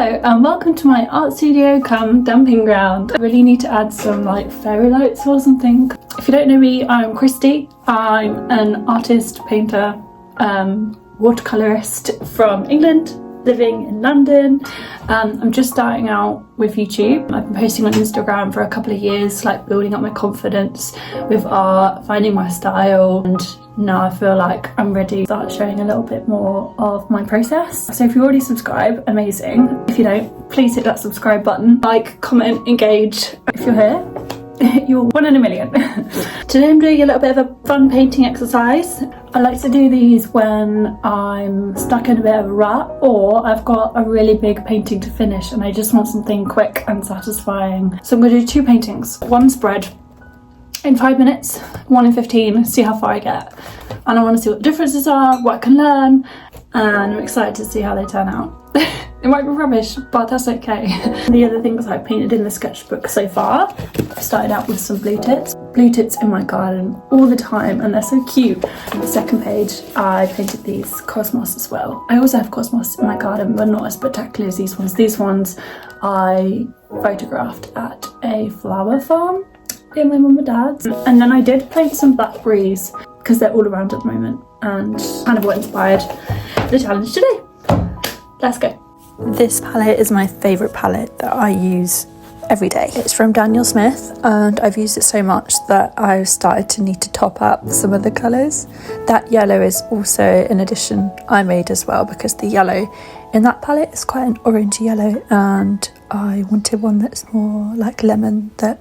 Hello and welcome to my art studio come dumping ground. I really need to add some like fairy lights or something. If you don't know me, I'm Christy. I'm an artist, painter, watercolourist from England, living in London. I'm just starting out with YouTube. I've been posting on Instagram for a couple of years, like building up my confidence with art, finding my style, and now I feel like I'm ready to start showing a little bit more of my process. So if you already subscribe, amazing. If you don't, please hit that subscribe button. Like, comment, engage. If you're here, you're one in a million. Today I'm doing a little bit of a fun painting exercise. I like to do these when I'm stuck in a bit of a rut or I've got a really big painting to finish and I just want something quick and satisfying. So I'm going to do two paintings. One spread in 5 minutes, one in 15, see how far I get. And I want to see what the differences are, what I can learn, and I'm excited to see how they turn out. It might be rubbish, but that's okay. The other things I've painted in the sketchbook so far, I started out with some blue tits. Blue tits in my garden all the time and they're so cute. On the second page, I painted these cosmos as well. I also have cosmos in my garden, but not as spectacular as these ones. These ones I photographed at a flower farm in my mum and dad's. And then I did paint some blackberries because they're all around at the moment and kind of what inspired the challenge today. Let's go. This palette is my favourite palette that I use every day. It's from Daniel Smith and I've used it so much that I've started to need to top up some of the colours. That yellow is also an addition I made as well because the yellow in that palette is quite an orangey yellow and I wanted one that's more like lemon that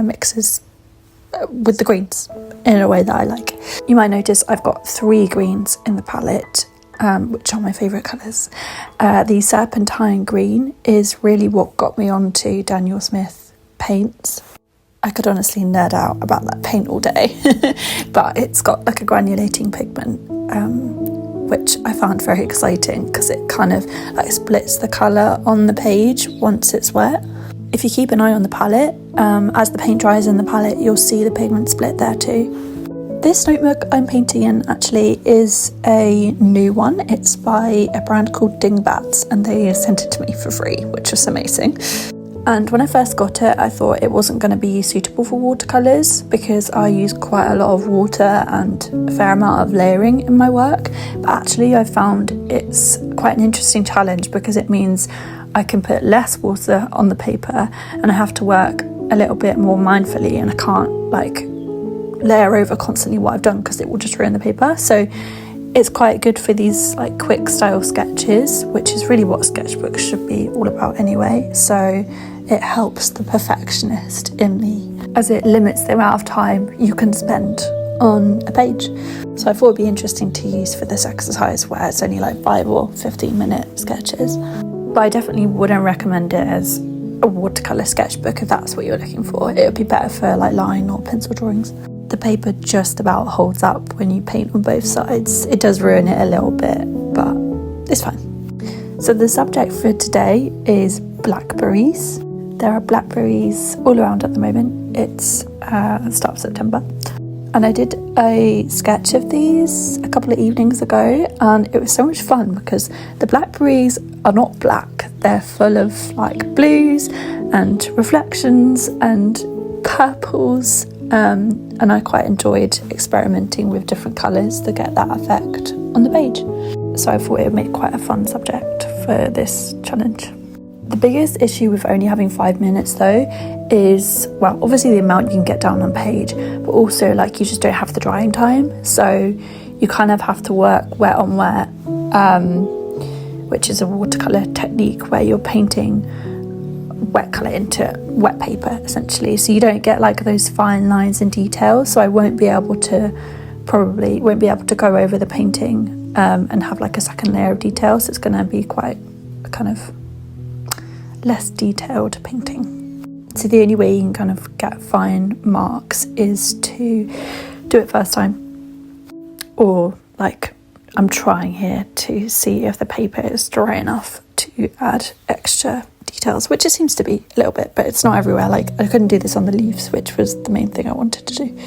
mixes with the greens in a way that I like. You might notice I've got 3 greens in the palette, which are my favourite colours. The serpentine green is really what got me onto Daniel Smith paints. I could honestly nerd out about that paint all day, but it's got like a granulating pigment, which I found very exciting because it kind of like splits the colour on the page once it's wet. If you keep an eye on the palette, as the paint dries in the palette, you'll see the pigment split there too. This notebook I'm painting in actually is a new one. It's by a brand called Dingbats and they sent it to me for free, which was amazing. And when I first got it, I thought it wasn't going to be suitable for watercolours because I use quite a lot of water and a fair amount of layering in my work. But actually I found it's quite an interesting challenge because it means I can put less water on the paper and I have to work a little bit more mindfully and I can't like layer over constantly what I've done because it will just ruin the paper. So it's quite good for these like quick style sketches, which is really what sketchbooks should be all about anyway. So it helps the perfectionist in me as it limits the amount of time you can spend on a page. So I thought it'd be interesting to use for this exercise where it's only like 5 or 15-minute sketches. But I definitely wouldn't recommend it as a watercolour sketchbook if that's what you're looking for. It would be better for like line or pencil drawings. The paper just about holds up when you paint on both sides. It does ruin it a little bit, but it's fine. So the subject for today is blackberries. There are blackberries all around at the moment. It's the start of September. And I did a sketch of these a couple of evenings ago and it was so much fun because the blackberries are not black. They're full of like blues and reflections and purples. And I quite enjoyed experimenting with different colours to get that effect on the page. So I thought it would make quite a fun subject for this challenge. The biggest issue with only having 5 minutes though is, well, obviously the amount you can get down on page, but also like you just don't have the drying time. So you kind of have to work wet on wet, which is a watercolour technique where you're painting wet colour into wet paper essentially. So you don't get like those fine lines and details. So I won't be able to go over the painting and have like a second layer of detail. So it's going to be quite a kind of less detailed painting. So the only way you can kind of get fine marks is to do it first time, or like I'm trying here to see if the paper is dry enough to add extra details, which it seems to be a little bit, but it's not everywhere. Like I couldn't do this on the leaves, which was the main thing I wanted to do.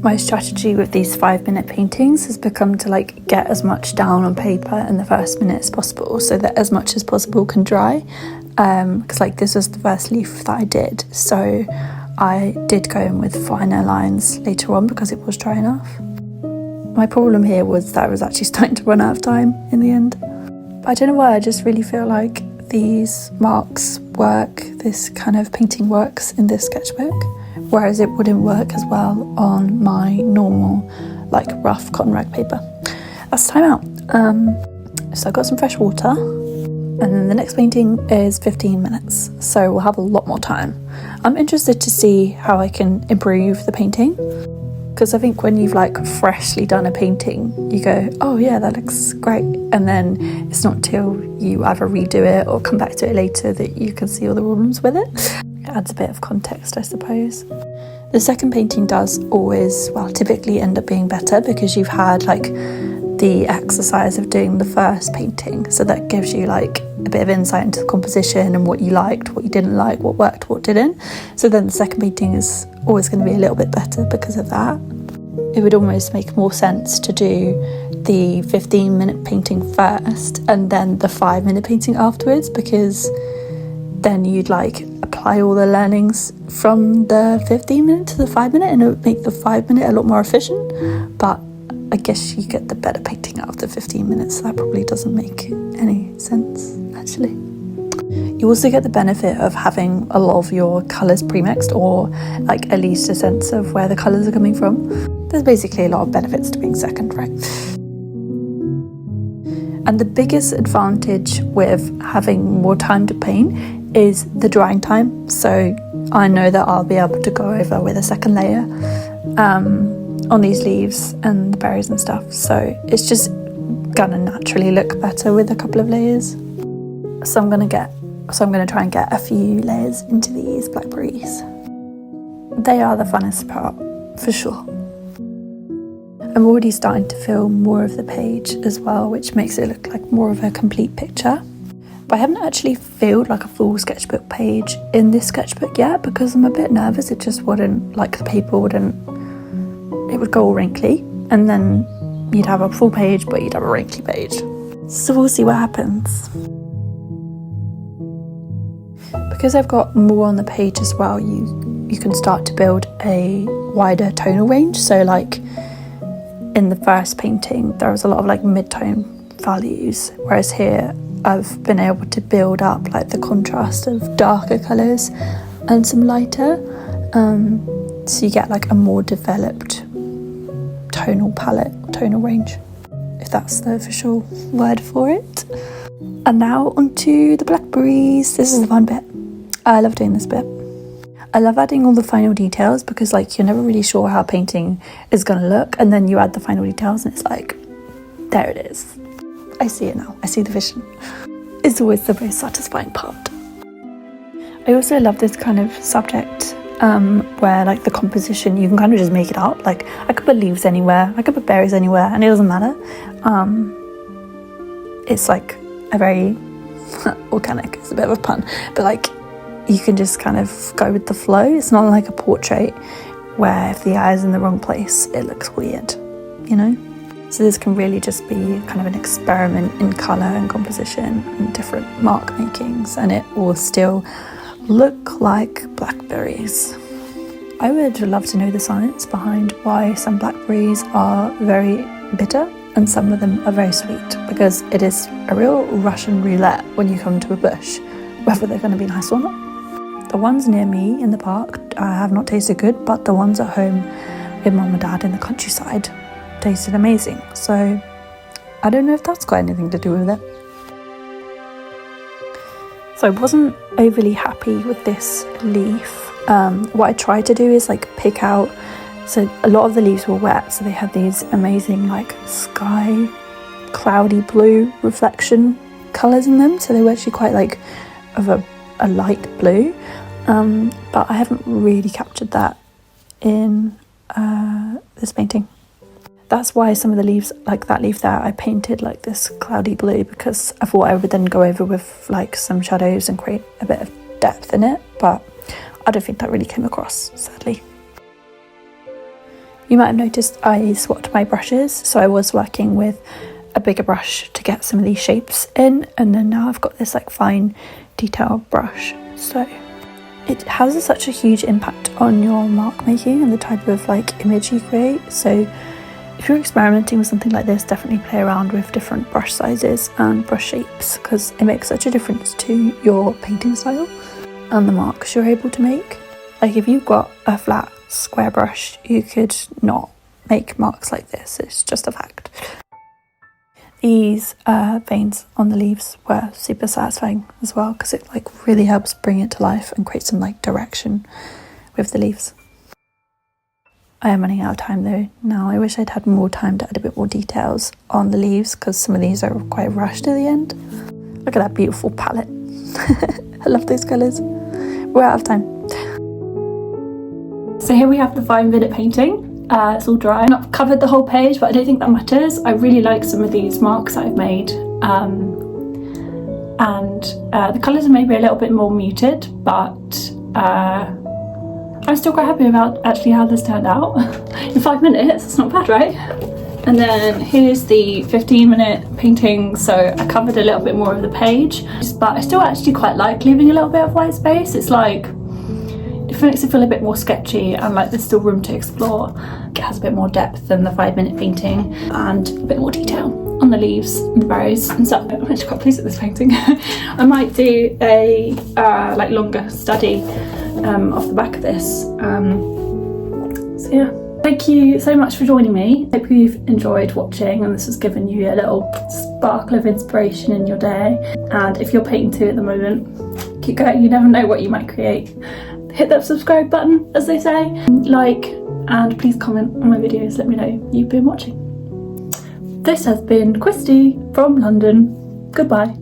My strategy with these 5-minute paintings has become to like get as much down on paper in the first minute as possible, so that as much as possible can dry, because like this was the first leaf that I did, so I did go in with finer lines later on because it was dry enough. My problem here was that I was actually starting to run out of time in the end. But I don't know why, I just really feel like these marks work, this kind of painting works in this sketchbook, whereas it wouldn't work as well on my normal, like rough cotton rag paper. That's time out. So I got some fresh water, and then the next painting is 15 minutes, so we'll have a lot more time. I'm interested to see how I can improve the painting, because I think when you've like freshly done a painting, you go, oh yeah, that looks great, and then it's not till you either redo it or come back to it later that you can see all the problems with it. It adds a bit of context, I suppose. The second painting does always, well, typically end up being better because you've had like the exercise of doing the first painting, so that gives you like a bit of insight into the composition and what you liked, what you didn't like, what worked, what didn't. So then the second painting is always going to be a little bit better because of that. It would almost make more sense to do the 15-minute painting first and then the 5-minute painting afterwards, because then you'd like apply all the learnings from the 15-minute to the 5-minute, and it would make the 5-minute a lot more efficient. But I guess you get the better painting out of the 15 minutes, so that probably doesn't make any sense, actually. You also get the benefit of having a lot of your colours pre-mixed, or like at least a sense of where the colours are coming from. There's basically a lot of benefits to being second, right? And the biggest advantage with having more time to paint is the drying time. So I know that I'll be able to go over with a second layer on these leaves and the berries and stuff. So it's just gonna naturally look better with a couple of layers. So I'm gonna try and get a few layers into these blackberries. They are the funnest part, for sure. I'm already starting to fill more of the page as well, which makes it look like more of a complete picture. But I haven't actually filled like a full sketchbook page in this sketchbook yet, because I'm a bit nervous it just wouldn't, like the paper wouldn't, it would go all wrinkly, and then you'd have a full page but you'd have a wrinkly page. So we'll see what happens. Because I've got more on the page as well, you can start to build a wider tonal range. So like in the first painting there was a lot of like mid-tone values, whereas here I've been able to build up like the contrast of darker colours and some lighter, so you get like a more developed tonal palette, tonal range, if that's the official word for it. And now onto the blackberries. This is the fun bit. I love doing this bit. I love adding all the final details, because like you're never really sure how a painting is going to look, and then you add the final details and it's like, there it is. I see it now. I see the vision. It's always the most satisfying part. I also love this kind of subject where like the composition, you can kind of just make it up. Like I could put leaves anywhere, I could put berries anywhere, and it doesn't matter. It's like a very organic, it's a bit of a pun, but like you can just kind of go with the flow. It's not like a portrait where if the eye is in the wrong place it looks weird, you know? So this can really just be kind of an experiment in colour and composition and different mark makings, and it will still look like blackberries. I would love to know the science behind why some blackberries are very bitter and some of them are very sweet, because it is a real Russian roulette when you come to a bush, whether they're going to be nice or not. The ones near me in the park have not tasted good, but the ones at home with mum and dad in the countryside tasted amazing. So I don't know if that's got anything to do with it. So I wasn't overly happy with this leaf. What I tried to do is like pick out, so a lot of the leaves were wet, so they had these amazing like sky cloudy blue reflection colours in them, so they were actually quite like of a light blue, but I haven't really captured that in this painting. That's why some of the leaves, like that leaf there, I painted like this cloudy blue, because I thought I would then go over with like some shadows and create a bit of depth in it, but I don't think that really came across, sadly. You might have noticed I swapped my brushes, so I was working with a bigger brush to get some of these shapes in, and then now I've got this like fine detail brush. So it has such a huge impact on your mark making and the type of like image you create. So if you're experimenting with something like this, definitely play around with different brush sizes and brush shapes, because it makes such a difference to your painting style and the marks you're able to make. Like if you've got a flat square brush, you could not make marks like this, it's just a fact. These veins on the leaves were super satisfying as well, because it like really helps bring it to life and create some like direction with the leaves. I am running out of time though now. I wish I'd had more time to add a bit more details on the leaves, because some of these are quite rushed at the end. Look at that beautiful palette. I love those colours. We're out of time. So here we have the 5-minute painting. It's all dry. I've not covered the whole page, but I don't think that matters. I really like some of these marks that I've made. The colours are maybe a little bit more muted, but I'm still quite happy about actually how this turned out. In 5 minutes, it's not bad, right? And then here's the 15-minute painting, so I covered a little bit more of the page, but I still actually quite like leaving a little bit of white space. It's like, it makes it feel a bit more sketchy and like there's still room to explore. It has a bit more depth than the 5-minute painting and a bit more detail on the leaves and the berries and stuff. I'm actually quite pleased with this painting. I might do a like longer study off the back of this. So yeah, thank you so much for joining me. Hope you've enjoyed watching and this has given you a little sparkle of inspiration in your day. And if you're painting too at the moment, keep going, you never know what you might create. Hit that subscribe button, as they say, like, and please comment on my videos, let me know you've been watching. This has been Christy from London. Goodbye.